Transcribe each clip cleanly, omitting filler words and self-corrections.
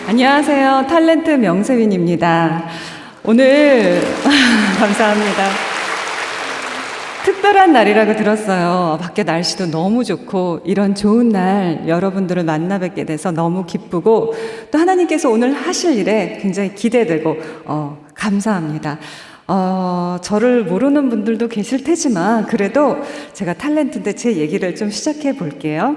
안녕하세요. 탤런트 명세윈입니다. 오늘 감사합니다. 특별한 날이라고 들었어요. 밖에 날씨도 너무 좋고 이런 좋은 날 여러분들을 만나 뵙게 돼서 너무 기쁘고 또 하나님께서 오늘 하실 일에 굉장히 기대되고 감사합니다. 저를 모르는 분들도 계실 테지만 그래도 제가 탤런트인데 제 얘기를 좀 시작해 볼게요.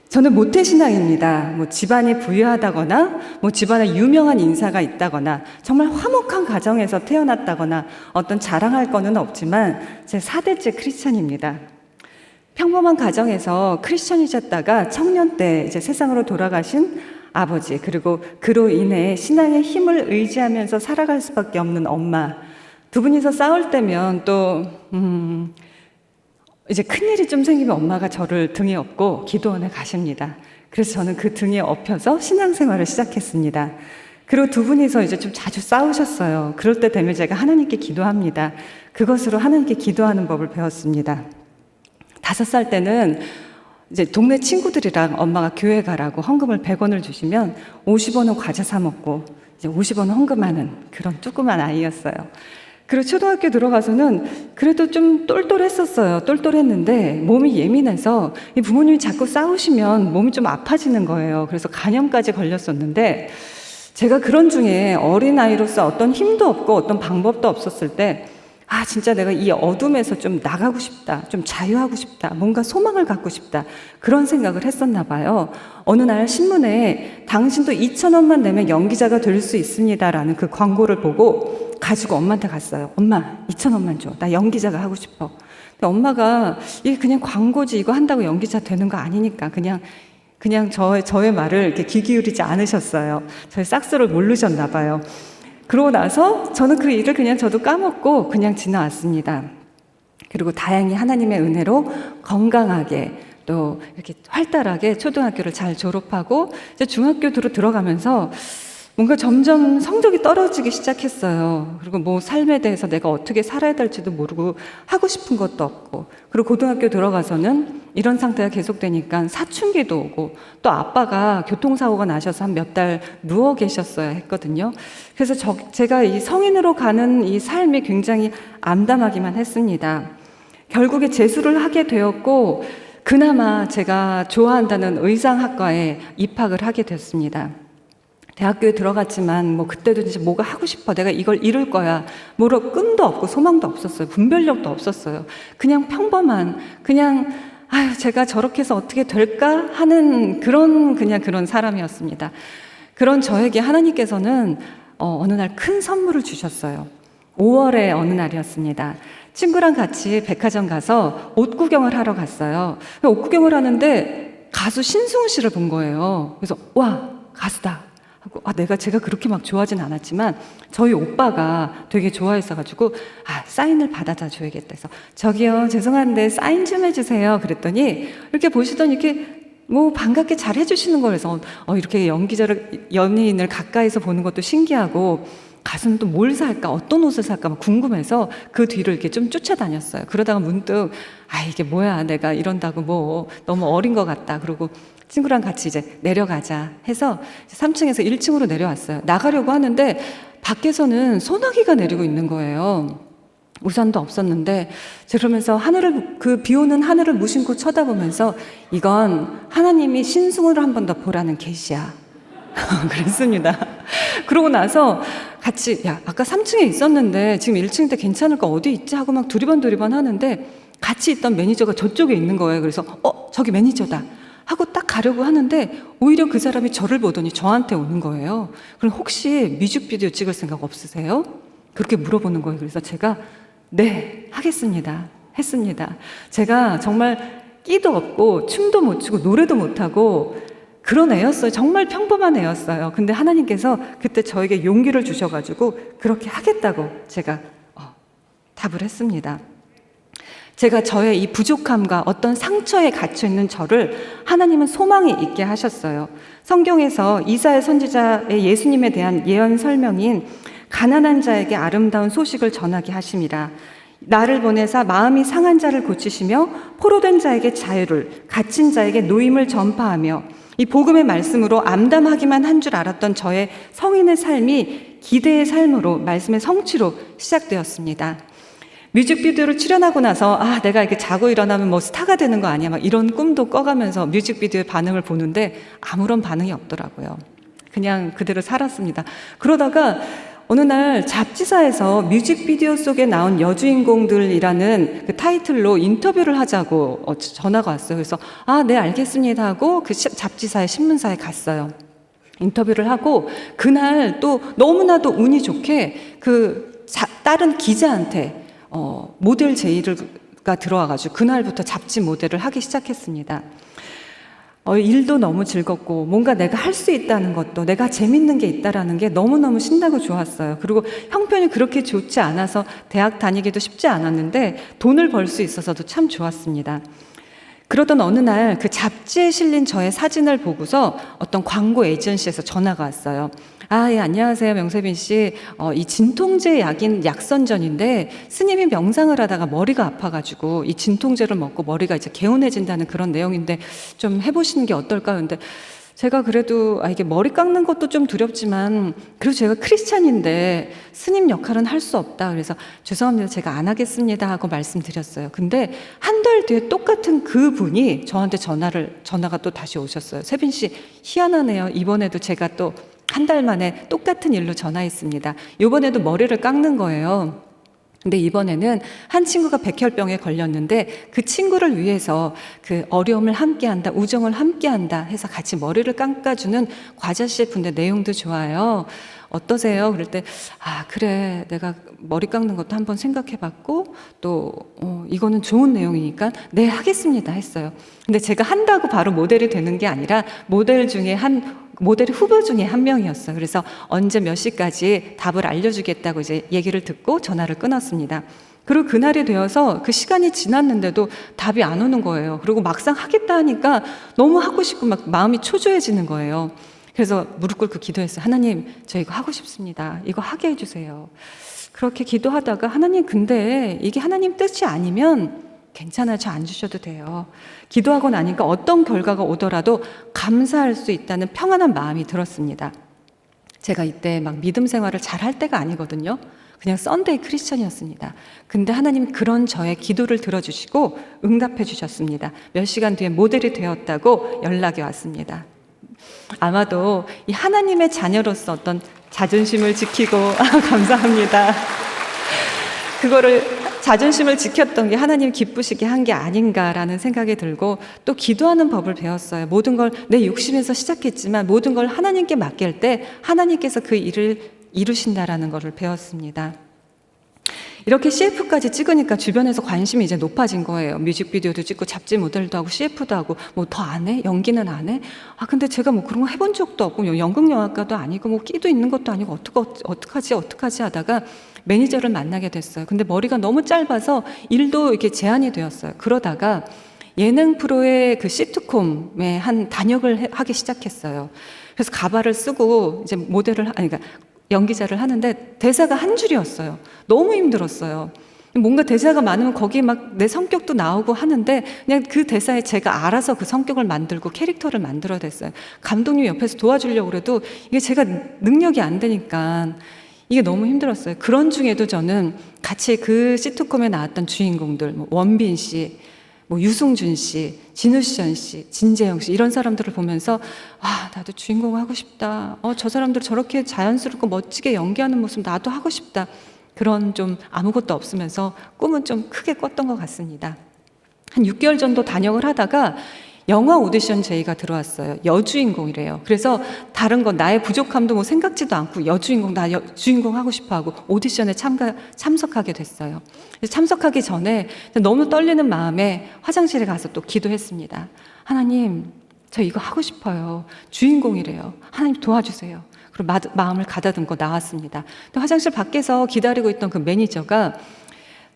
저는 모태신앙입니다. 집안이 부유하다거나, 집안에 유명한 인사가 있다거나, 정말 화목한 가정에서 태어났다거나, 어떤 자랑할 거는 없지만, 제 4대째 크리스찬입니다. 평범한 가정에서 크리스찬이셨다가 청년 때 이제 세상으로 돌아가신 아버지, 그리고 그로 인해 신앙의 힘을 의지하면서 살아갈 수밖에 없는 엄마, 두 분이서 싸울 때면 또, 이제 큰일이 좀 생기면 엄마가 저를 등에 업고 기도원에 가십니다. 그래서 저는 그 등에 업혀서 신앙생활을 시작했습니다. 그리고 두 분이서 이제 좀 자주 싸우셨어요. 그럴 때 되면 제가 하나님께 기도합니다. 그것으로 하나님께 기도하는 법을 배웠습니다. 5살 때는 이제 동네 친구들이랑 엄마가 교회 가라고 헌금을 100원을 주시면 50원은 과자 사 먹고 이제 50원은 헌금하는 그런 조그만 아이였어요. 그리고 초등학교 들어가서는 그래도 좀 똘똘했었어요. 똘똘했는데 몸이 예민해서 이 부모님이 자꾸 싸우시면 몸이 좀 아파지는 거예요. 그래서 간염까지 걸렸었는데 제가 그런 중에 어린아이로서 어떤 힘도 없고 어떤 방법도 없었을 때 진짜 내가 이 어둠에서 좀 나가고 싶다. 좀 자유하고 싶다. 뭔가 소망을 갖고 싶다. 그런 생각을 했었나 봐요. 어느 날 신문에 당신도 2,000원만 내면 연기자가 될 수 있습니다라는 그 광고를 보고 가지고 엄마한테 갔어요. 엄마, 2,000원만 줘. 나 연기자가 하고 싶어. 근데 엄마가 이게 그냥 광고지 이거 한다고 연기자 되는 거 아니니까 그냥 저의 말을 이렇게 귀 기울이지 않으셨어요. 저의 싹스를 모르셨나 봐요. 그러고 나서 저는 그 일을 그냥 저도 까먹고 그냥 지나왔습니다. 그리고 다행히 하나님의 은혜로 건강하게 또 이렇게 활달하게 초등학교를 잘 졸업하고 이제 중학교 들어가면서 뭔가 점점 성적이 떨어지기 시작했어요. 그리고 삶에 대해서 내가 어떻게 살아야 될지도 모르고 하고 싶은 것도 없고 그리고 고등학교 들어가서는 이런 상태가 계속되니까 사춘기도 오고 또 아빠가 교통사고가 나셔서 한 몇 달 누워 계셨어야 했거든요. 그래서 제가 이 성인으로 가는 이 삶이 굉장히 암담하기만 했습니다. 결국에 재수를 하게 되었고 그나마 제가 좋아한다는 의상학과에 입학을 하게 됐습니다. 대학교에 들어갔지만 그때도 이제 뭐가 하고 싶어. 내가 이걸 이룰 거야. 끈도 없고 소망도 없었어요. 분별력도 없었어요. 그냥 평범한 제가 저렇게 해서 어떻게 될까 하는 그런 사람이었습니다. 그런 저에게 하나님께서는 어느 날 큰 선물을 주셨어요. 5월의 어느 날이었습니다. 친구랑 같이 백화점 가서 옷 구경을 하러 갔어요. 옷 구경을 하는데 가수 신승우 씨를 본 거예요. 그래서 와, 가수다. 하고 제가 그렇게 막 좋아하진 않았지만 저희 오빠가 되게 좋아했어가지고 사인을 받아다 줘야겠다 해서 저기요 죄송한데 사인 좀 해주세요 그랬더니 이렇게 보시더니 이렇게 반갑게 잘 해주시는 거라서 이렇게 연예인을 가까이서 보는 것도 신기하고 가수는 또 뭘 살까 어떤 옷을 살까 막 궁금해서 그 뒤를 이렇게 좀 쫓아다녔어요. 그러다가 문득 이게 뭐야 내가 이런다고 너무 어린 것 같다. 그러고 친구랑 같이 이제 내려가자 해서 3층에서 1층으로 내려왔어요. 나가려고 하는데 밖에서는 소나기가 내리고 있는 거예요. 우산도 없었는데 그러면서 그 비 오는 하늘을 무심코 쳐다보면서 이건 하나님이 신승우를 한 번 더 보라는 계시야. 그랬습니다. 그러고 나서 같이 아까 3층에 있었는데 지금 1층인데 괜찮을까 어디 있지 하고 막 두리번 하는데 같이 있던 매니저가 저쪽에 있는 거예요. 그래서 저기 매니저다 하고 딱 가려고 하는데 오히려 그 사람이 저를 보더니 저한테 오는 거예요. 그럼 혹시 뮤직비디오 찍을 생각 없으세요? 그렇게 물어보는 거예요. 그래서 제가 네 하겠습니다 했습니다. 제가 정말 끼도 없고 춤도 못 추고 노래도 못하고 그런 애였어요. 정말 평범한 애였어요. 근데 하나님께서 그때 저에게 용기를 주셔가지고 그렇게 하겠다고 제가 답을 했습니다. 제가 저의 이 부족함과 어떤 상처에 갇혀있는 저를 하나님은 소망이 있게 하셨어요. 성경에서 이사야 선지자의 예수님에 대한 예언 설명인 가난한 자에게 아름다운 소식을 전하게 하심이라. 나를 보내사 마음이 상한 자를 고치시며 포로된 자에게 자유를, 갇힌 자에게 노임을 전파하며 이 복음의 말씀으로 암담하기만 한 줄 알았던 저의 성인의 삶이 기대의 삶으로, 말씀의 성취로 시작되었습니다. 뮤직비디오를 출연하고 나서 내가 이렇게 자고 일어나면 뭐 스타가 되는 거 아니야, 막 이런 꿈도 꿔가면서 뮤직비디오의 반응을 보는데 아무런 반응이 없더라고요. 그냥 그대로 살았습니다. 그러다가 어느 날 잡지사에서 뮤직비디오 속에 나온 여주인공들이라는 그 타이틀로 인터뷰를 하자고 전화가 왔어요. 그래서 네, 알겠습니다 하고 그 잡지사의 신문사에 갔어요. 인터뷰를 하고 그날 또 너무나도 운이 좋게 그 다른 기자한테 모델 제의가 들어와가지고 그날부터 잡지 모델을 하기 시작했습니다. 일도 너무 즐겁고 뭔가 내가 할 수 있다는 것도, 내가 재밌는 게 있다라는 게 너무너무 신나고 좋았어요. 그리고 형편이 그렇게 좋지 않아서 대학 다니기도 쉽지 않았는데 돈을 벌 수 있어서도 참 좋았습니다. 그러던 어느 날 그 잡지에 실린 저의 사진을 보고서 어떤 광고 에이전시에서 전화가 왔어요. 예, 안녕하세요, 명세빈 씨. 이 진통제 약인 약선전인데 스님이 명상을 하다가 머리가 아파가지고 이 진통제를 먹고 머리가 이제 개운해진다는 그런 내용인데 좀 해보시는 게 어떨까요? 근데 제가 그래도 이게 머리 깎는 것도 좀 두렵지만 그리고 제가 크리스찬인데 스님 역할은 할 수 없다. 그래서 죄송합니다, 제가 안 하겠습니다 하고 말씀드렸어요. 근데 한 달 뒤에 똑같은 그 분이 저한테 전화가 또 다시 오셨어요. 세빈 씨, 희한하네요. 이번에도 제가 또 한 달 만에 똑같은 일로 전화했습니다. 이번에도 머리를 깎는 거예요. 근데 이번에는 한 친구가 백혈병에 걸렸는데 그 친구를 위해서 그 어려움을 함께한다, 우정을 함께한다 해서 같이 머리를 깎아주는 과자 CF인데 내용도 좋아요. 어떠세요? 그럴 때 그래, 내가 머리 깎는 것도 한번 생각해봤고 또 이거는 좋은 내용이니까 네, 하겠습니다 했어요. 근데 제가 한다고 바로 모델이 되는 게 아니라 모델 후보 중에 한 명이었어요. 그래서 언제 몇 시까지 답을 알려주겠다고 이제 얘기를 듣고 전화를 끊었습니다. 그리고 그날이 되어서 그 시간이 지났는데도 답이 안 오는 거예요. 그리고 막상 하겠다 하니까 너무 하고 싶고 막 마음이 초조해지는 거예요. 그래서 무릎 꿇고 기도했어요. 하나님, 저 이거 하고 싶습니다. 이거 하게 해주세요. 그렇게 기도하다가 하나님, 근데 이게 하나님 뜻이 아니면 괜찮아요. 저 안 주셔도 돼요. 기도하고 나니까 어떤 결과가 오더라도 감사할 수 있다는 평안한 마음이 들었습니다. 제가 이때 막 믿음 생활을 잘 할 때가 아니거든요. 그냥 썬데이 크리스천이었습니다. 근데 하나님 그런 저의 기도를 들어주시고 응답해 주셨습니다. 몇 시간 뒤에 모델이 되었다고 연락이 왔습니다. 아마도 이 하나님의 자녀로서 어떤 자존심을 지키고 감사합니다. 그거를 자존심을 지켰던 게 하나님 기쁘시게 한 게 아닌가라는 생각이 들고 또 기도하는 법을 배웠어요. 모든 걸 내 욕심에서 시작했지만 모든 걸 하나님께 맡길 때 하나님께서 그 일을 이루신다라는 것을 배웠습니다. 이렇게 CF까지 찍으니까 주변에서 관심이 이제 높아진 거예요. 뮤직비디오도 찍고 잡지 모델도 하고 CF도 하고 뭐 더 안 해? 연기는 안 해? 근데 제가 뭐 그런 거 해본 적도 없고 연극영화과도 아니고 뭐 끼도 있는 것도 아니고 어떡하지 하다가 매니저를 만나게 됐어요. 근데 머리가 너무 짧아서 일도 이렇게 제한이 되었어요. 그러다가 예능 프로의 그 시트콤에 한 단역을 하기 시작했어요. 그래서 가발을 쓰고 이제 그러니까 연기자를 하는데 대사가 한 줄이었어요. 너무 힘들었어요. 뭔가 대사가 많으면 거기에 막 내 성격도 나오고 하는데 그냥 그 대사에 제가 알아서 그 성격을 만들고 캐릭터를 만들어냈어요. 감독님 옆에서 도와주려고 그래도 이게 제가 능력이 안 되니까 이게 너무 힘들었어요. 그런 중에도 저는 같이 그 시트콤에 나왔던 주인공들, 뭐 원빈 씨, 뭐 유승준 씨, 진우션 씨, 진재영 씨 이런 사람들을 보면서 나도 주인공 하고 싶다. 저 사람들 저렇게 자연스럽고 멋지게 연기하는 모습 나도 하고 싶다. 그런 좀 아무것도 없으면서 꿈은 좀 크게 꿨던 것 같습니다. 한 6개월 정도 단역을 하다가 영화 오디션 제의가 들어왔어요. 여주인공이래요. 그래서 다른 건 나의 부족함도 뭐 생각지도 않고 주인공 하고 싶어 하고 오디션에 참석하게 됐어요. 참석하기 전에 너무 떨리는 마음에 화장실에 가서 또 기도했습니다. 하나님, 저 이거 하고 싶어요. 주인공이래요. 하나님 도와주세요. 그리고 마음을 가다듬고 나왔습니다. 근데 화장실 밖에서 기다리고 있던 그 매니저가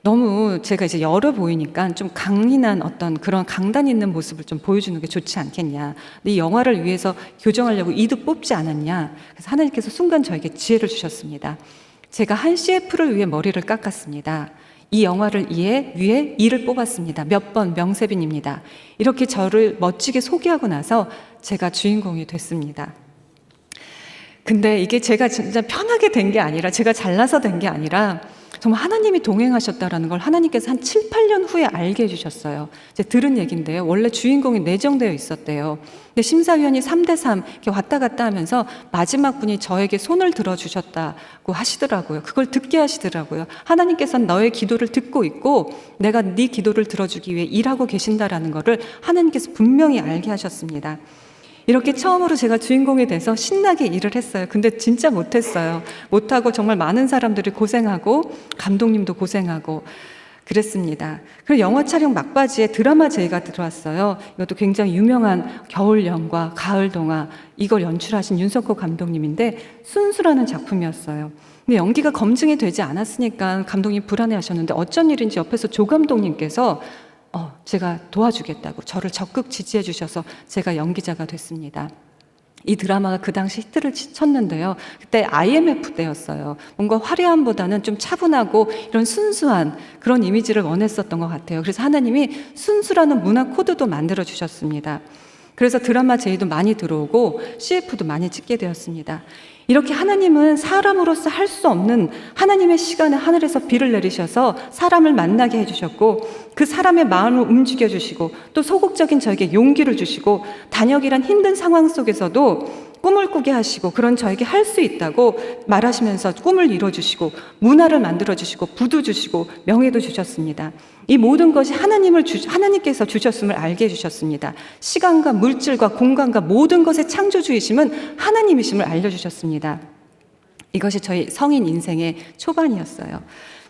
너무 제가 이제 열어 보이니까 좀 강인한 어떤 그런 강단 있는 모습을 좀 보여주는 게 좋지 않겠냐. 이 영화를 위해서 교정하려고 이도 뽑지 않았냐. 그래서 하나님께서 순간 저에게 지혜를 주셨습니다. 제가 한 CF를 위해 머리를 깎았습니다. 이 영화를 위해 이를 뽑았습니다. 몇 번 명세빈입니다. 이렇게 저를 멋지게 소개하고 나서 제가 주인공이 됐습니다. 근데 이게 제가 진짜 편하게 된 게 아니라, 제가 잘나서 된 게 아니라 정말 하나님이 동행하셨다라는 걸 하나님께서 한 7, 8년 후에 알게 해주셨어요. 이제 들은 얘기인데요. 원래 주인공이 내정되어 있었대요. 근데 심사위원이 3대3 이렇게 왔다 갔다 하면서 마지막 분이 저에게 손을 들어주셨다고 하시더라고요. 그걸 듣게 하시더라고요. 하나님께서는 너의 기도를 듣고 있고 내가 네 기도를 들어주기 위해 일하고 계신다라는 거를 하나님께서 분명히 알게 하셨습니다. 이렇게 처음으로 제가 주인공이 돼서 신나게 일을 했어요. 근데 진짜 못했어요. 못하고 정말 많은 사람들이 고생하고 감독님도 고생하고 그랬습니다. 그리고 영화 촬영 막바지에 드라마 제의가 들어왔어요. 이것도 굉장히 유명한 겨울 영화, 가을 동화, 이걸 연출하신 윤석호 감독님인데 순수라는 작품이었어요. 근데 연기가 검증이 되지 않았으니까 감독님 불안해하셨는데 어쩐 일인지 옆에서 조 감독님께서 제가 도와주겠다고 저를 적극 지지해 주셔서 제가 연기자가 됐습니다. 이 드라마가 그 당시 히트를 쳤는데요. 그때 IMF 때였어요. 뭔가 화려함보다는 좀 차분하고 이런 순수한 그런 이미지를 원했었던 것 같아요. 그래서 하나님이 순수라는 문화 코드도 만들어 주셨습니다. 그래서 드라마 제의도 많이 들어오고 CF도 많이 찍게 되었습니다. 이렇게 하나님은 사람으로서 할 수 없는 하나님의 시간에 하늘에서 비를 내리셔서 사람을 만나게 해주셨고 그 사람의 마음을 움직여 주시고 또 소극적인 저에게 용기를 주시고 단역이란 힘든 상황 속에서도 꿈을 꾸게 하시고 그런 저에게 할 수 있다고 말하시면서 꿈을 이뤄주시고 문화를 만들어주시고 부도 주시고 명예도 주셨습니다. 이 모든 것이 하나님께서 주셨음을 알게 해주셨습니다. 시간과 물질과 공간과 모든 것의 창조주이심은 하나님이심을 알려주셨습니다. 이것이 저희 성인 인생의 초반이었어요.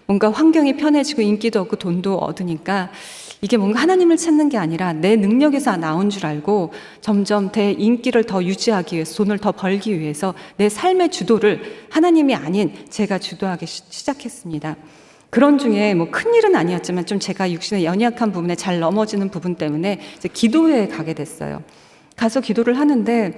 뭔가 환경이 편해지고 인기도 얻고 돈도 얻으니까 이게 뭔가 하나님을 찾는 게 아니라 내 능력에서 나온 줄 알고 점점 내 인기를 더 유지하기 위해서 돈을 더 벌기 위해서 내 삶의 주도를 하나님이 아닌 제가 주도하기 시작했습니다. 그런 중에 뭐 큰일은 아니었지만 좀 제가 육신의 연약한 부분에 잘 넘어지는 부분 때문에 이제 기도회에 가게 됐어요. 가서 기도를 하는데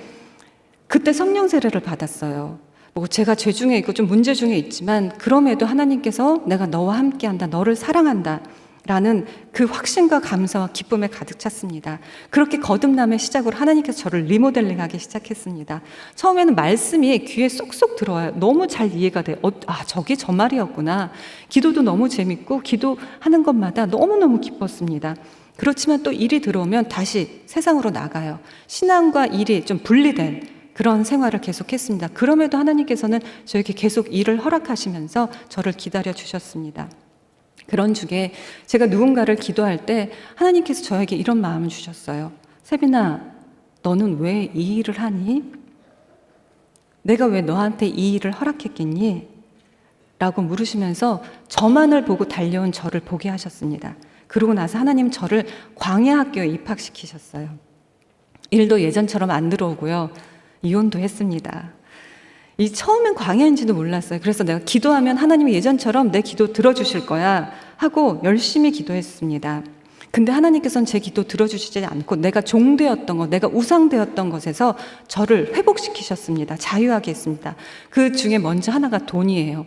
그때 성령 세례를 받았어요. 뭐 제가 죄 중에 있고 좀 문제 중에 있지만 그럼에도 하나님께서 내가 너와 함께한다, 너를 사랑한다 라는 그 확신과 감사와 기쁨에 가득 찼습니다. 그렇게 거듭남의 시작으로 하나님께서 저를 리모델링하기 시작했습니다. 처음에는 말씀이 귀에 쏙쏙 들어와요. 너무 잘 이해가 돼요. 저게 저 말이었구나. 기도도 너무 재밌고 기도하는 것마다 너무너무 기뻤습니다. 그렇지만 또 일이 들어오면 다시 세상으로 나가요. 신앙과 일이 좀 분리된 그런 생활을 계속했습니다. 그럼에도 하나님께서는 저에게 계속 일을 허락하시면서 저를 기다려 주셨습니다. 그런 중에 제가 누군가를 기도할 때 하나님께서 저에게 이런 마음을 주셨어요. 세빈아, 너는 왜 이 일을 하니? 내가 왜 너한테 이 일을 허락했겠니? 라고 물으시면서 저만을 보고 달려온 저를 보게 하셨습니다. 그러고 나서 하나님 저를 광야학교에 입학시키셨어요. 일도 예전처럼 안 들어오고요. 이혼도 했습니다. 이 처음엔 광야인지도 몰랐어요. 그래서 내가 기도하면 하나님이 예전처럼 내 기도 들어주실 거야 하고 열심히 기도했습니다. 근데 하나님께서는 제 기도 들어주시지 않고 내가 종되었던 것, 내가 우상되었던 것에서 저를 회복시키셨습니다. 자유하게 했습니다. 그 중에 먼저 하나가 돈이에요.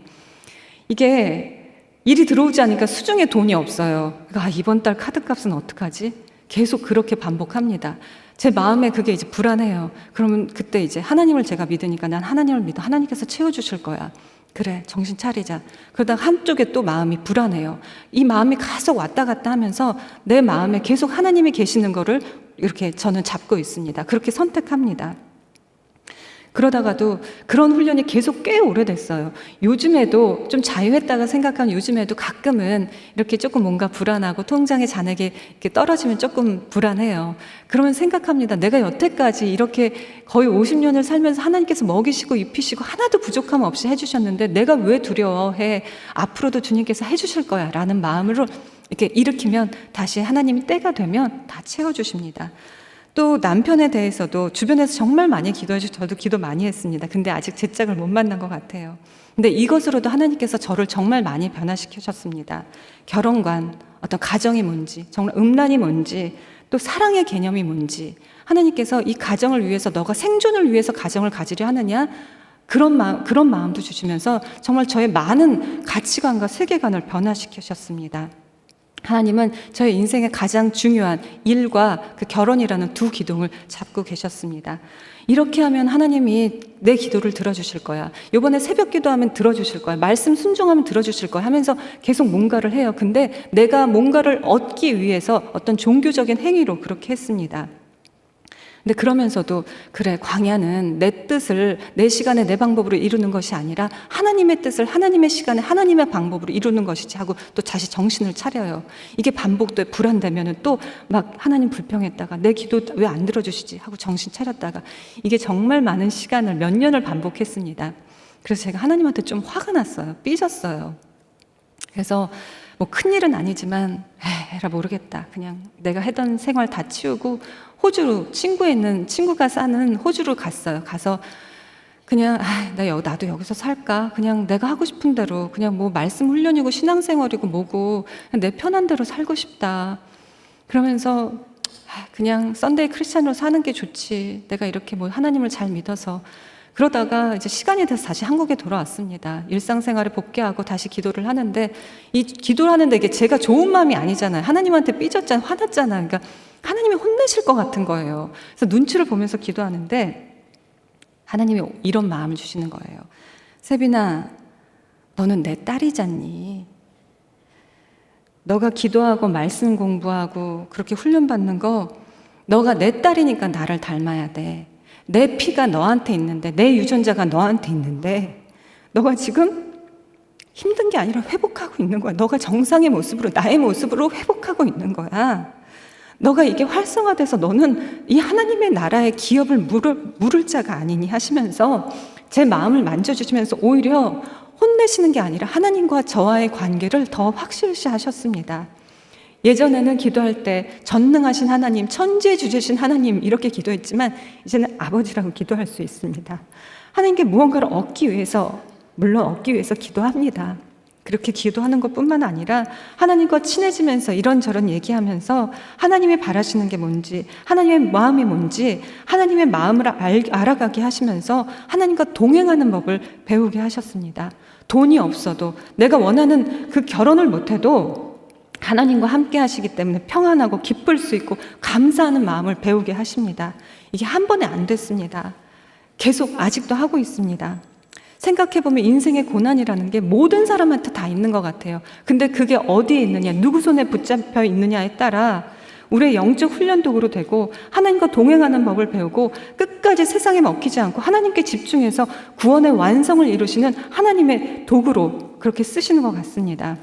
이게 일이 들어오지 않으니까 수중에 돈이 없어요. 이번 달 카드값은 어떡하지? 계속 그렇게 반복합니다. 제 마음에 그게 이제 불안해요. 그러면 그때 이제 하나님을 제가 믿으니까 난 하나님을 믿어. 하나님께서 채워주실 거야. 그래, 정신 차리자. 그러다가 한쪽에 또 마음이 불안해요. 이 마음이 계속 왔다 갔다 하면서 내 마음에 계속 하나님이 계시는 거를 이렇게 저는 잡고 있습니다. 그렇게 선택합니다. 그러다가도 그런 훈련이 계속 꽤 오래됐어요. 요즘에도 좀 자유했다가 생각하면 요즘에도 가끔은 이렇게 조금 뭔가 불안하고 통장에 잔액이 이렇게 떨어지면 조금 불안해요. 그러면 생각합니다. 내가 여태까지 이렇게 거의 50년을 살면서 하나님께서 먹이시고 입히시고 하나도 부족함 없이 해주셨는데 내가 왜 두려워해? 앞으로도 주님께서 해주실 거야 라는 마음으로 이렇게 일으키면 다시 하나님이 때가 되면 다 채워주십니다. 또 남편에 대해서도 주변에서 정말 많이 기도해 주셔서 저도 기도 많이 했습니다. 근데 아직 제 짝을 못 만난 것 같아요. 근데 이것으로도 하나님께서 저를 정말 많이 변화시키셨습니다. 결혼관, 어떤 가정이 뭔지, 정말 음란이 뭔지, 또 사랑의 개념이 뭔지, 하나님께서 이 가정을 위해서 너가 생존을 위해서 가정을 가지려 하느냐, 그런 마음도 주시면서 정말 저의 많은 가치관과 세계관을 변화시키셨습니다. 하나님은 저의 인생의 가장 중요한 일과 그 결혼이라는 두 기둥을 잡고 계셨습니다. 이렇게 하면 하나님이 내 기도를 들어주실 거야. 이번에 새벽 기도하면 들어주실 거야. 말씀 순종하면 들어주실 거야 하면서 계속 뭔가를 해요. 근데 내가 뭔가를 얻기 위해서 어떤 종교적인 행위로 그렇게 했습니다. 근데 그러면서도 그래, 광야는 내 뜻을 내 시간에 내 방법으로 이루는 것이 아니라 하나님의 뜻을 하나님의 시간에 하나님의 방법으로 이루는 것이지 하고 또 다시 정신을 차려요. 이게 반복돼 불안되면은 또 막 하나님 불평했다가 내 기도 왜 안 들어주시지 하고 정신 차렸다가 이게 정말 많은 시간을 몇 년을 반복했습니다. 그래서 제가 하나님한테 좀 화가 났어요. 삐졌어요. 그래서 뭐 큰일은 아니지만 에라 모르겠다. 그냥 내가 하던 생활 다 치우고 호주로 친구가 사는 호주로 갔어요. 가서 그냥 나도 여기서 살까? 그냥 내가 하고 싶은 대로 그냥 뭐 말씀 훈련이고 신앙생활이고 뭐고 그냥 내 편한 대로 살고 싶다. 그러면서 그냥 썬데이 크리스찬으로 사는 게 좋지. 내가 이렇게 뭐 하나님을 잘 믿어서 그러다가 이제 시간이 돼서 다시 한국에 돌아왔습니다. 일상생활에 복귀하고 다시 기도를 하는데 이 기도를 하는데 이게 제가 좋은 마음이 아니잖아요. 하나님한테 삐졌잖아요. 화났잖아요. 그러니까 하나님이 혼내실 것 같은 거예요. 그래서 눈치를 보면서 기도하는데 하나님이 이런 마음을 주시는 거예요. 세빈아, 너는 내 딸이잖니. 너가 기도하고 말씀 공부하고 그렇게 훈련받는 거 너가 내 딸이니까 나를 닮아야 돼. 내 피가 너한테 있는데 내 유전자가 너한테 있는데 너가 지금 힘든 게 아니라 회복하고 있는 거야. 너가 정상의 모습으로 나의 모습으로 회복하고 있는 거야. 너가 이게 활성화돼서 너는 이 하나님의 나라의 기업을 물을 자가 아니니 하시면서 제 마음을 만져주시면서 오히려 혼내시는 게 아니라 하나님과 저와의 관계를 더 확실시 하셨습니다. 예전에는 기도할 때 전능하신 하나님, 천지주제신 하나님 이렇게 기도했지만 이제는 아버지라고 기도할 수 있습니다. 하나님께 무언가를 얻기 위해서 기도합니다. 그렇게 기도하는 것뿐만 아니라 하나님과 친해지면서 이런저런 얘기하면서 하나님이 바라시는 게 뭔지, 하나님의 마음이 뭔지, 하나님의 마음을 알아가게 하시면서 하나님과 동행하는 법을 배우게 하셨습니다. 돈이 없어도 내가 원하는 그 결혼을 못해도 하나님과 함께 하시기 때문에 평안하고 기쁠 수 있고 감사하는 마음을 배우게 하십니다. 이게 한 번에 안 됐습니다. 계속 아직도 하고 있습니다. 생각해보면 인생의 고난이라는 게 모든 사람한테 다 있는 것 같아요. 근데 그게 어디에 있느냐, 누구 손에 붙잡혀 있느냐에 따라 우리의 영적 훈련 도구로 되고 하나님과 동행하는 법을 배우고 끝까지 세상에 먹히지 않고 하나님께 집중해서 구원의 완성을 이루시는 하나님의 도구로 그렇게 쓰시는 것 같습니다.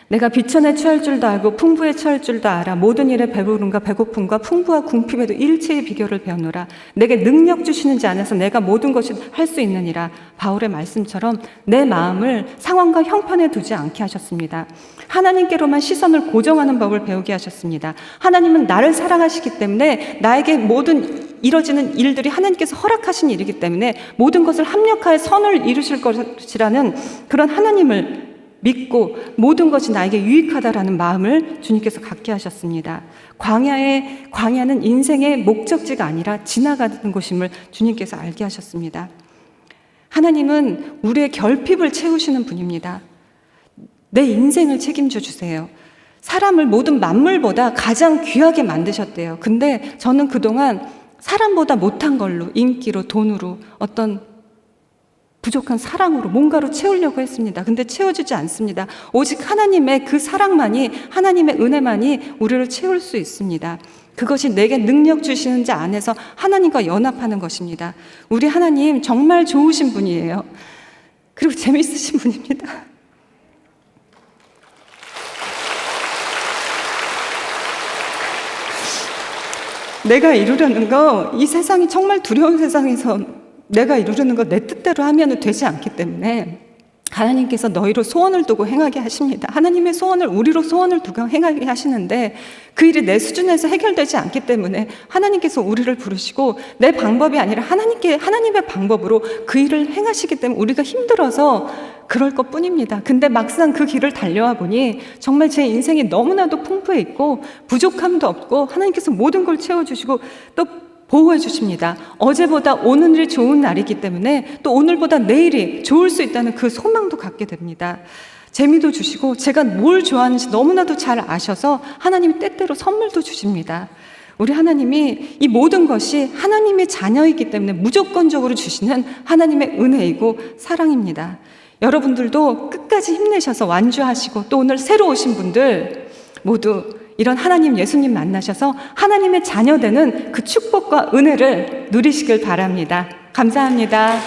내가 비천에 취할 줄도 알고 풍부에 처할 줄도 알아. 모든 일에 배부름과 배고픔과 풍부와 궁핍에도 일체의 비결을 배우노라. 내게 능력 주시는 자 안에서 내가 모든 것을 할 수 있느니라. 바울의 말씀처럼 내 마음을 상황과 형편에 두지 않게 하셨습니다. 하나님께로만 시선을 고정하는 법을 배우게 하셨습니다. 하나님은 나를 사랑하시기 때문에 나에게 모든 이뤄지는 일들이 하나님께서 허락하신 일이기 때문에 모든 것을 합력하여 선을 이루실 것이라는 그런 하나님을 믿고 모든 것이 나에게 유익하다라는 마음을 주님께서 갖게 하셨습니다. 광야는 인생의 목적지가 아니라 지나가는 곳임을 주님께서 알게 하셨습니다. 하나님은 우리의 결핍을 채우시는 분입니다. 내 인생을 책임져 주세요. 사람을 모든 만물보다 가장 귀하게 만드셨대요. 근데 저는 그동안 사람보다 못한 걸로, 인기로, 돈으로, 어떤 부족한 사랑으로 뭔가로 채우려고 했습니다. 근데 채워지지 않습니다. 오직 하나님의 그 사랑만이, 하나님의 은혜만이 우리를 채울 수 있습니다. 그것이 내게 능력 주시는 자 안에서 하나님과 연합하는 것입니다. 우리 하나님 정말 좋으신 분이에요. 그리고 재미있으신 분입니다. 내가 이루려는 거, 이 세상이 정말 두려운 세상에서 내가 이루려는 거 내 뜻대로 하면 되지 않기 때문에 하나님께서 너희로 소원을 두고 행하게 하십니다. 하나님의 소원을 우리로 소원을 두고 행하게 하시는데 그 일이 내 수준에서 해결되지 않기 때문에 하나님께서 우리를 부르시고 내 방법이 아니라 하나님의 방법으로 그 일을 행하시기 때문에 우리가 힘들어서 그럴 것 뿐입니다. 근데 막상 그 길을 달려와 보니 정말 제 인생이 너무나도 풍부해 있고 부족함도 없고 하나님께서 모든 걸 채워주시고 또 보호해 주십니다. 어제보다 오늘이 좋은 날이기 때문에 또 오늘보다 내일이 좋을 수 있다는 그 소망도 갖게 됩니다. 재미도 주시고 제가 뭘 좋아하는지 너무나도 잘 아셔서 하나님이 때때로 선물도 주십니다. 우리 하나님이 이 모든 것이 하나님의 자녀이기 때문에 무조건적으로 주시는 하나님의 은혜이고 사랑입니다. 여러분들도 끝까지 힘내셔서 완주하시고 또 오늘 새로 오신 분들 모두 이런 하나님 예수님 만나셔서 하나님의 자녀 되는 그 축복과 은혜를 누리시길 바랍니다. 감사합니다.